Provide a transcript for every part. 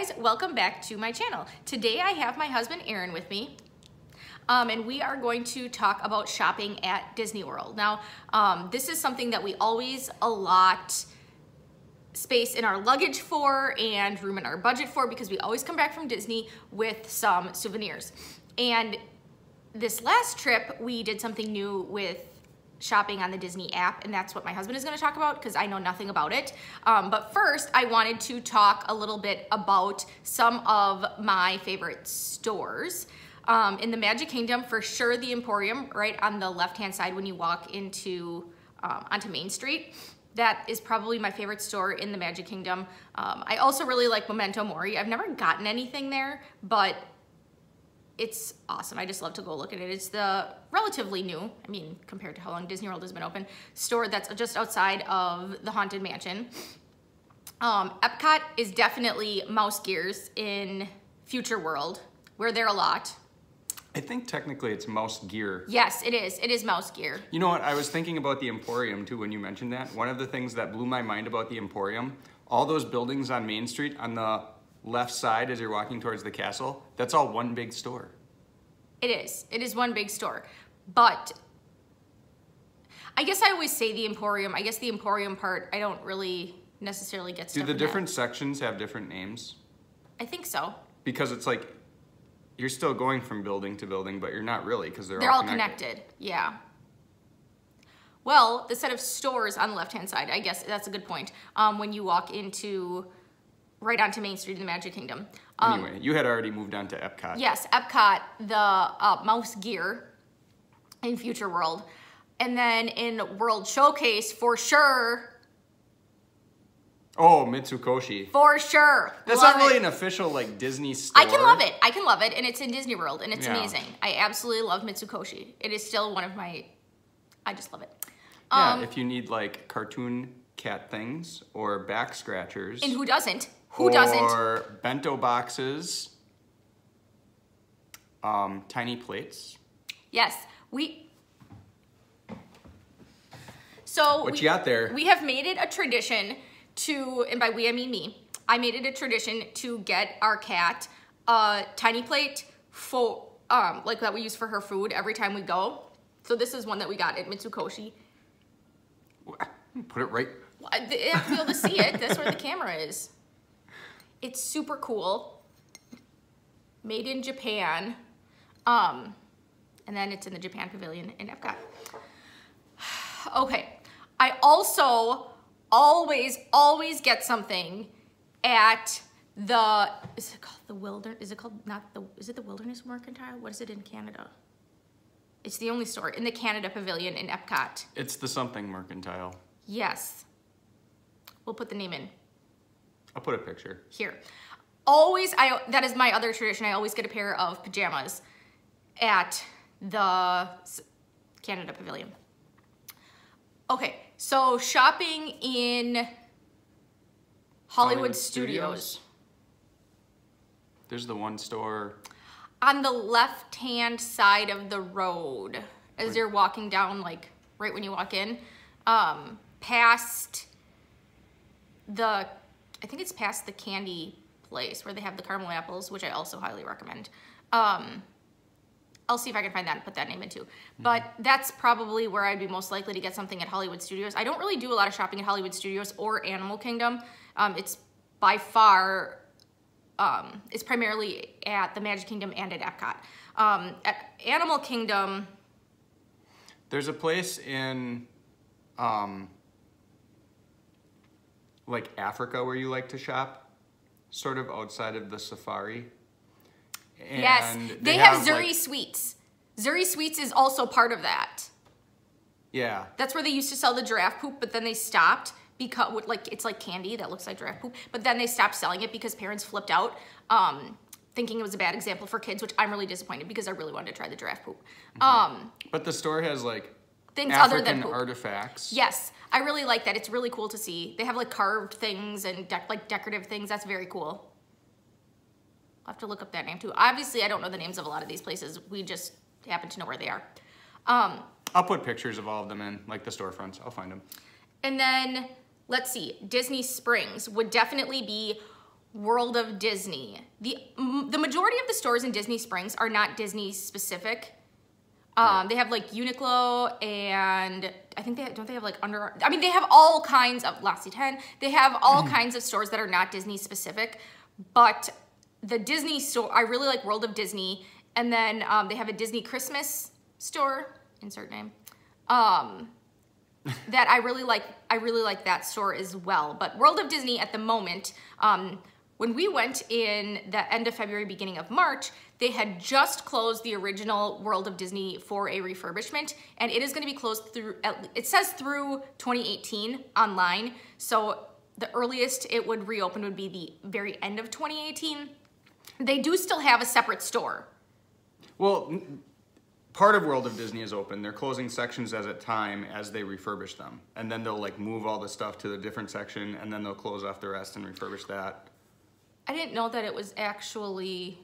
guys, welcome back to my channel. Today I have my husband Aaron with me. And we are going to talk about shopping at Disney World. Now, this is something that we always allot space in our luggage for and room in our budget for because we always come back from Disney with some souvenirs. And this last trip, we did something new with shopping on the Disney app, and that's what my husband is going to talk about because I know nothing about it. But first, I wanted to talk a little bit about some of my favorite stores. In the Magic Kingdom, for sure, the Emporium, right on the left-hand side when you walk into onto Main Street. That is probably my favorite store in the Magic Kingdom. I also really like Memento Mori. I've never gotten anything there, but it's awesome. I just love to go look at it. It's the relatively new, I mean, compared to how long Disney World has been open, store that's just outside of the Haunted Mansion. Epcot is definitely mouse gears in Future World. We're there a lot. I think technically it's mouse gear. Yes, it is. It is mouse gear. You know what? I was thinking about the Emporium too when you mentioned that. One of the things that blew my mind about the Emporium, all those buildings on Main Street on the left side as you're walking towards the castle, that's all one big store. It is. It is one big store. But I guess I always say the Emporium. I guess the Emporium part, I don't really necessarily get stuff. Do the different sections have different names? I think so. Because it's like, you're still going from building to building, but you're not really because they're all connected. Yeah. Well, the set of stores on the left-hand side, I guess that's a good point. When you walk into right onto Main Street in the Magic Kingdom. Anyway, you had already moved on to Epcot. Yes, Epcot, the mouse gear in Future World. And then in World Showcase, for sure. Oh, Mitsukoshi. For sure. That's not really an official like Disney store. I can love it. I can love it. And it's in Disney World and it's amazing. I absolutely love Mitsukoshi. It is still one of my, I just love it. Yeah, if you need like cartoon cat things or back scratchers. And who doesn't? Who doesn't? Or bento boxes, tiny plates. Yes, So what you got there? We have made it a tradition to, and by we I mean me, I made it a tradition to get our cat a tiny plate for, like that we use for her food every time we go. So this is one that we got at Mitsukoshi. Put it right. They have to be able to see it. That's where the camera is. It's super cool. Made in Japan. And then it's in the Japan Pavilion in Epcot. Okay. I also always get something at the, is it called the Wilderness? Is it called is it the Wilderness Mercantile? What is it in Canada? It's the only store in the Canada Pavilion in Epcot. It's the something Mercantile. Yes. We'll put the name in. I'll put a picture. Here. Always, that is my other tradition. I always get a pair of pajamas at the Canada Pavilion. Okay, so shopping in Hollywood Studios. There's the one store. On the left-hand side of the road, as you're walking down, like, right when you walk in, past the, I think it's past the candy place where they have the caramel apples, which I also highly recommend. I'll see if I can find that and put that name in too. But that's probably where I'd be most likely to get something at Hollywood Studios. I don't really do a lot of shopping at Hollywood Studios or Animal Kingdom. It's by far, it's primarily at the Magic Kingdom and at Epcot. At Animal Kingdom, there's a place in like Africa where you like to shop, sort of outside of the safari. And yes, they have Zuri Sweets. Zuri Sweets is also part of that. Yeah. That's where they used to sell the giraffe poop, but then they stopped because it's like candy that looks like giraffe poop, but then they stopped selling it because parents flipped out, thinking it was a bad example for kids, which I'm really disappointed because I really wanted to try the giraffe poop. But the store has like things African other than poop. Artifacts. Yes, I really like that. It's really cool to see. They have like carved things and like decorative things. That's very cool. I'll have to look up that name too. Obviously, I don't know the names of a lot of these places. We just happen to know where they are. I'll put pictures of all of them in, like the storefronts. I'll find them. And then, let's see, Disney Springs would definitely be World of Disney. The majority of the stores in Disney Springs are not Disney specific. They have like Uniqlo, and I think don't they have like I mean, they have all kinds of L'Occitane. They have all kinds of stores that are not Disney specific, but the Disney store, I really like World of Disney. And then they have a Disney Christmas store, insert name, that I really like that store as well. But World of Disney at the moment, when we went in the end of February, beginning of March, they had just closed the original World of Disney for a refurbishment, and it is going to be closed through, it says through 2018 online. So the earliest it would reopen would be the very end of 2018. They do still have a separate store. Well, part of World of Disney is open. They're closing sections at a time as they refurbish them. And then they'll like move all the stuff to the different section, and then they'll close off the rest and refurbish that. I didn't know that it was actually,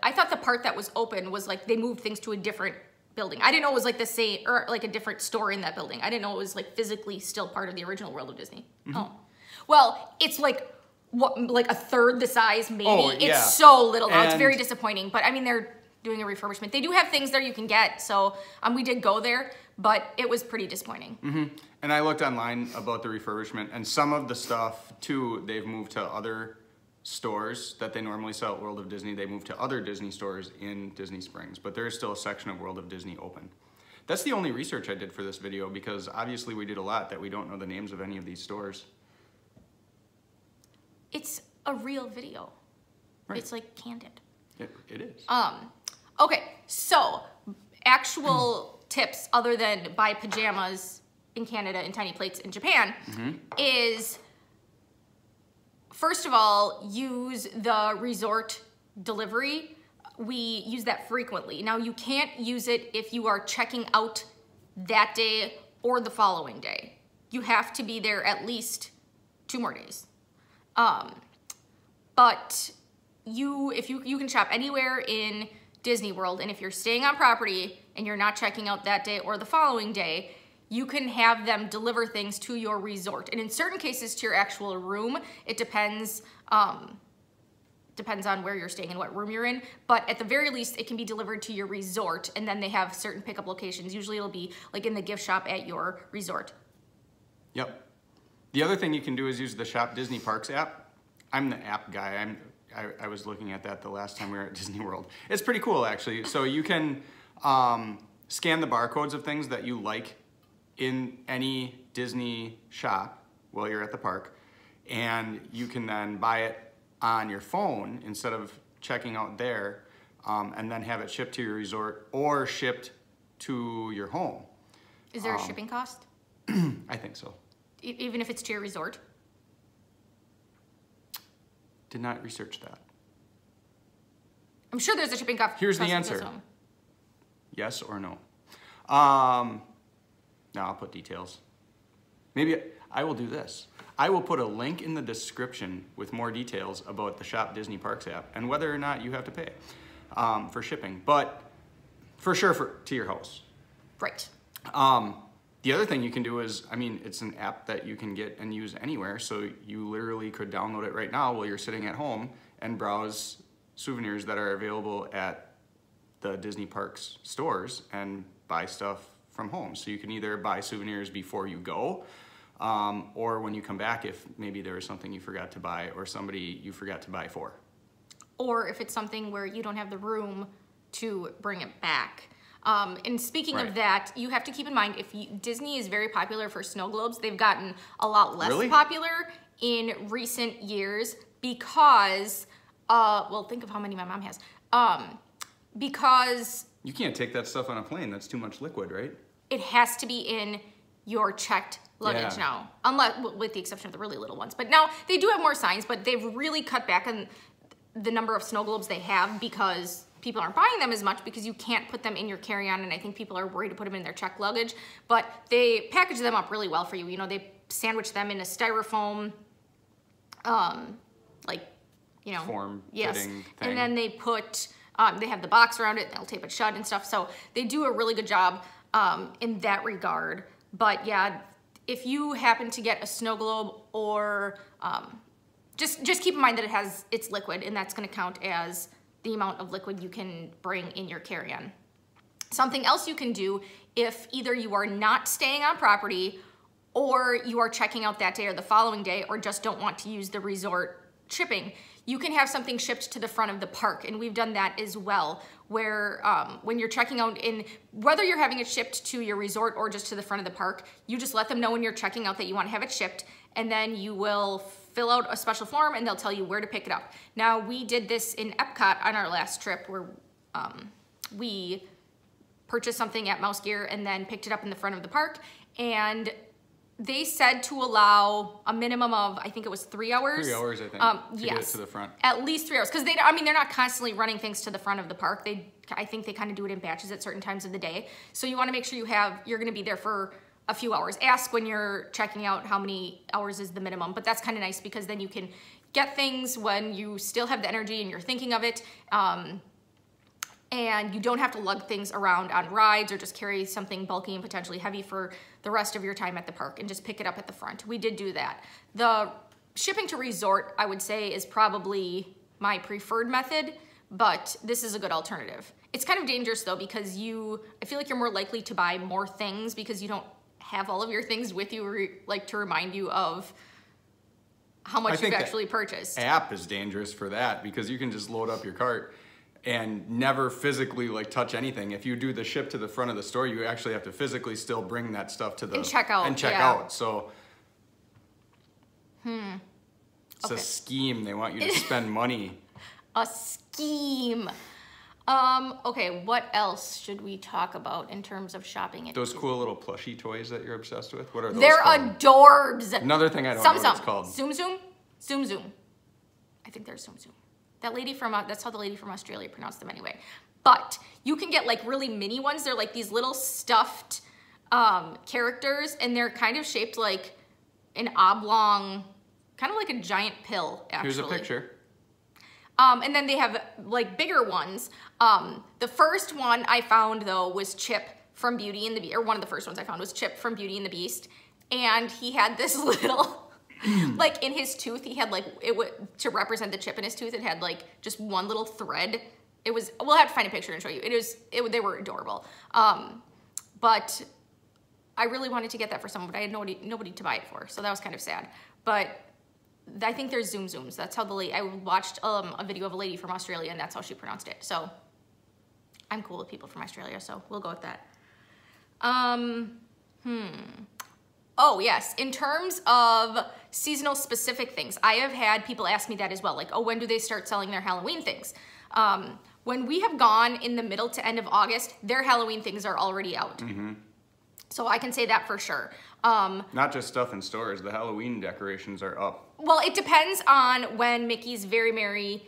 I thought the part that was open was like they moved things to a different building. I didn't know it was like the same, or like a different store in that building. I didn't know it was like physically still part of the original World of Disney. Mm-hmm. Oh. Well, it's like, what, like a third the size maybe? Oh, yeah. It's so little now. It's very disappointing. But I mean, they're doing a refurbishment. They do have things there you can get, so we did go there, but it was pretty disappointing. Mm-hmm. And I looked online about the refurbishment, and some of the stuff too, they've moved to other stores that they normally sell at World of Disney. They moved to other Disney stores in Disney Springs, but there's still a section of World of Disney open. That's the only research I did for this video, because obviously we did a lot that we don't know the names of any of these stores. It's a real video. Right. It's like candid. It is. Okay, so actual tips other than buy pajamas in Canada and tiny plates in Japan is, first of all, use the resort delivery. We use that frequently. Now, you can't use it if you are checking out that day or the following day. You have to be there at least 2 more days. But if you can shop anywhere in Disney World, and if you're staying on property and you're not checking out that day or the following day, you can have them deliver things to your resort. And in certain cases, to your actual room. It depends on where you're staying and what room you're in. But at the very least, it can be delivered to your resort, and then they have certain pickup locations. Usually it'll be like in the gift shop at your resort. Yep. The other thing you can do is use the Shop Disney Parks app. I'm the app guy. I was looking at that the last time we were at Disney World. It's pretty cool, actually. So you can scan the barcodes of things that you like in any Disney shop while you're at the park, and you can then buy it on your phone instead of checking out there, and then have it shipped to your resort or shipped to your home. Is there a shipping cost? I think so. Even if it's to your resort? Did not research that. I'm sure there's a shipping cost. Here's the answer. Yes or no? No, I'll put details. Maybe I will do this. I will put a link in the description with more details about the Shop Disney Parks app and whether or not you have to pay for shipping, but for sure to your house. Right. The other thing you can do is, I mean, it's an app that you can get and use anywhere, so you literally could download it right now while you're sitting at home and browse souvenirs that are available at the Disney Parks stores and buy stuff from home. So you can either buy souvenirs before you go, or when you come back if maybe there was something you forgot to buy or somebody you forgot to buy for. Or if it's something where you don't have the room to bring it back. And speaking of that, you have to keep in mind, Disney is very popular for snow globes. They've gotten a lot less popular in recent years because, well, think of how many my mom has. Because... You can't take that stuff on a plane. That's too much liquid, right? It has to be in your checked luggage now, unless, with the exception of the really little ones. But now they do have more signs, but they've really cut back on the number of snow globes they have because people aren't buying them as much because you can't put them in your carry-on, and I think people are worried to put them in their checked luggage. But they package them up really well for you. You know, they sandwich them in a styrofoam, like, you know, form-fitting thing. And then they put, they have the box around it, they'll tape it shut and stuff. So they do a really good job in that regard. But yeah, if you happen to get a snow globe or just keep in mind that it's liquid, and that's gonna count as the amount of liquid you can bring in your carry-on. Something else you can do if either you are not staying on property or you are checking out that day or the following day or just don't want to use the resort shipping, you can have something shipped to the front of the park. And we've done that as well, where when you're checking out whether you're having it shipped to your resort or just to the front of the park, you just let them know when you're checking out that you want to have it shipped, and then you will fill out a special form and they'll tell you where to pick it up. Now, we did this in Epcot on our last trip where we purchased something at Mouse Gear and then picked it up in the front of the park, and they said to allow a minimum of, I think it was 3 hours. 3 hours, I think, to get it to the front. At least 3 hours, because they're not constantly running things to the front of the park. I think they kind of do it in batches at certain times of the day. So you want to make sure you're going to be there for a few hours. Ask when you're checking out how many hours is the minimum, but that's kind of nice because then you can get things when you still have the energy and you're thinking of it. And you don't have to lug things around on rides or just carry something bulky and potentially heavy for the rest of your time at the park and just pick it up at the front. We did do that. The shipping to resort, I would say, is probably my preferred method, but this is a good alternative. It's kind of dangerous though because I feel like you're more likely to buy more things because you don't have all of your things with you to remind you of how much you've actually purchased. App is dangerous for that because you can just load up your cart and never physically touch anything. If you do the ship to the front of the store, you actually have to physically still bring that stuff to the and check out. So it's a scheme. They want you to spend money. A scheme. Okay, what else should we talk about in terms of shopping at those cool little plushie toys that you're obsessed with? What are those They're called? adorbs. Another thing I don't know what it's called. Zoom Zoom? Zoom Zoom. I think they're Zoom Zoom. That's how the lady from Australia pronounced them anyway. But you can get really mini ones. They're these little stuffed characters, and they're kind of shaped like an oblong, kind of like a giant pill, actually. Here's a picture. And then they have bigger ones. The first one I found though was Chip from Beauty and the Beast, or one of the first ones I found was Chip from Beauty and the Beast. And he had this little, in his tooth, he had to represent the chip in his tooth, it had just one little thread. We'll have to find a picture and show you. They were adorable. But I really wanted to get that for someone, but I had nobody to buy it for. So that was kind of sad. But I think there's Zoom Zooms. That's how I watched a video of a lady from Australia, and that's how she pronounced it. So I'm cool with people from Australia, so we'll go with that. Oh yes, in terms of seasonal specific things, I have had people ask me that as well. When do they start selling their Halloween things? When we have gone in the middle to end of August, their Halloween things are already out. Mm-hmm. So I can say that for sure. Not just stuff in stores, the Halloween decorations are up. Well, it depends on when Mickey's Very Merry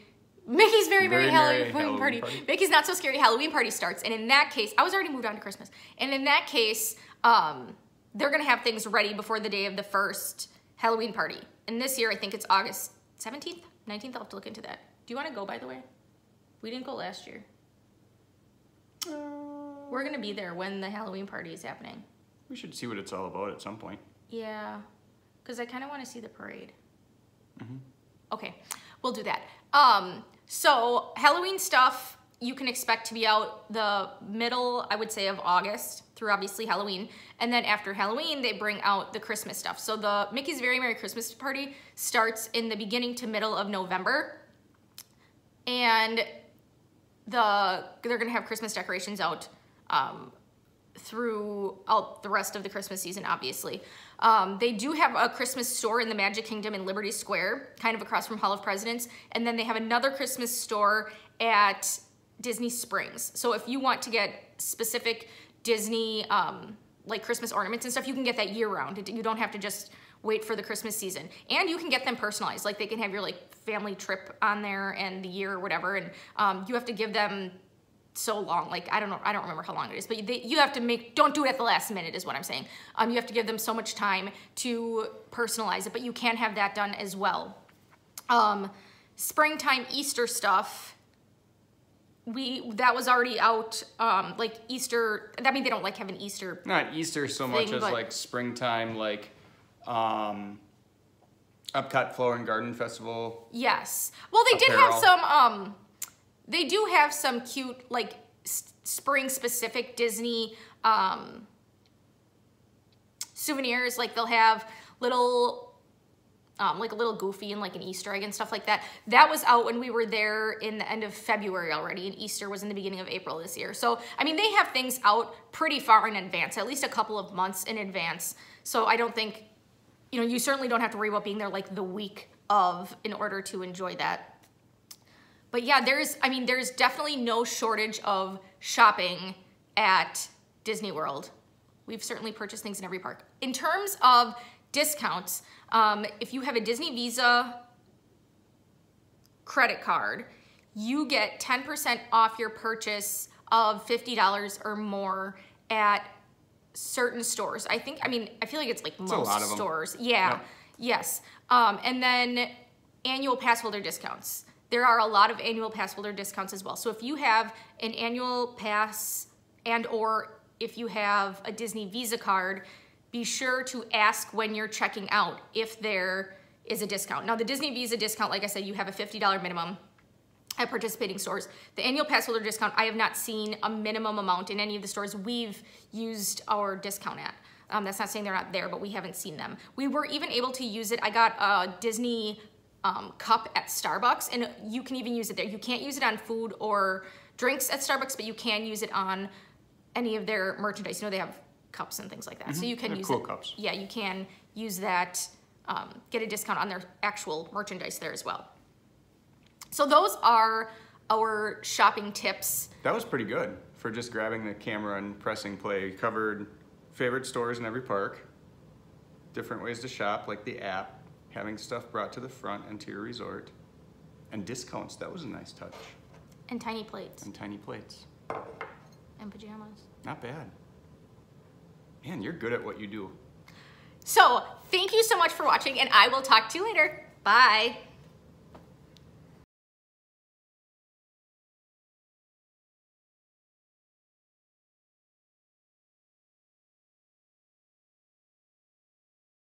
Halloween Party. Mickey's Not So Scary Halloween Party starts. And in that case, I was already moved on to Christmas. And in that case, they're gonna have things ready before the day of the first Halloween party. And this year, I think it's August 17th, 19th, I'll have to look into that. Do you wanna go, by the way? We didn't go last year. We're gonna be there when the Halloween party is happening. We should see what it's all about at some point. Yeah, because I kind of want to see the parade. Mm-hmm. Okay, we'll do that. So Halloween stuff, you can expect to be out the middle, I would say, of August through obviously Halloween. And then after Halloween, they bring out the Christmas stuff. So the Mickey's Very Merry Christmas Party starts in the beginning to middle of November. And they're gonna have Christmas decorations out throughout the rest of the Christmas season, obviously. They do have a Christmas store in the Magic Kingdom in Liberty Square, kind of across from Hall of Presidents. And then they have another Christmas store at Disney Springs. So if you want to get specific Disney, Christmas ornaments and stuff, you can get that year round. You don't have to just wait for the Christmas season. And you can get them personalized. They can have your family trip on there and the year or whatever. And you have to give them so long, I don't remember how long it is, but you have to don't do it at the last minute is what I'm saying. You have to give them so much time to personalize it, but you can have that done as well. Springtime Easter stuff, that was already out, Easter, I mean, they don't have an Easter Not Easter so much as springtime, Epcot Flower and Garden Festival. Yes. Well, they did apparel. have some, they do have some cute, like, spring-specific Disney souvenirs. Like, they'll have little, like a little Goofy and like an Easter egg and stuff like that. That was out when we were there in the end of February already, and Easter was in the beginning of April this year. So, I mean, they have things out pretty far in advance, at least a couple of months in advance. So I don't think, you know, you certainly don't have to worry about being there like the week of in order to enjoy that. But yeah, there's definitely no shortage of shopping at Disney World. We've certainly purchased things in every park. In terms of discounts, if you have a Disney Visa credit card, you get 10% off your purchase of $50 or more at certain stores. I feel like it's like most stores. Yeah, yep. Yes. And then annual pass holder discounts. There are a lot of annual pass holder discounts as well. So if you have an annual pass and or if you have a Disney Visa card, be sure to ask when you're checking out if there is a discount. Now the Disney Visa discount, like I said, you have a $50 minimum at participating stores. The annual pass holder discount, I have not seen a minimum amount in any of the stores we've used our discount at. That's not saying they're not there, but we haven't seen them. We were even able to use it. I got a Disney cup at Starbucks, and you can even use it there. You can't use it on food or drinks at Starbucks, but you can use it on any of their merchandise. You know, they have cups and things like that. So you can use cool cups. Yeah, you can use that, get a discount on their actual merchandise there as well. So those are our shopping tips. That was pretty good for just grabbing the camera and pressing play. Covered favorite stores in every park, different ways to shop, like the app, having stuff brought to the front and to your resort, and discounts. That was a nice touch. And tiny plates. And tiny plates. And pajamas. Not bad. Man, you're good at what you do. So, thank you so much for watching, and I will talk to you later. Bye.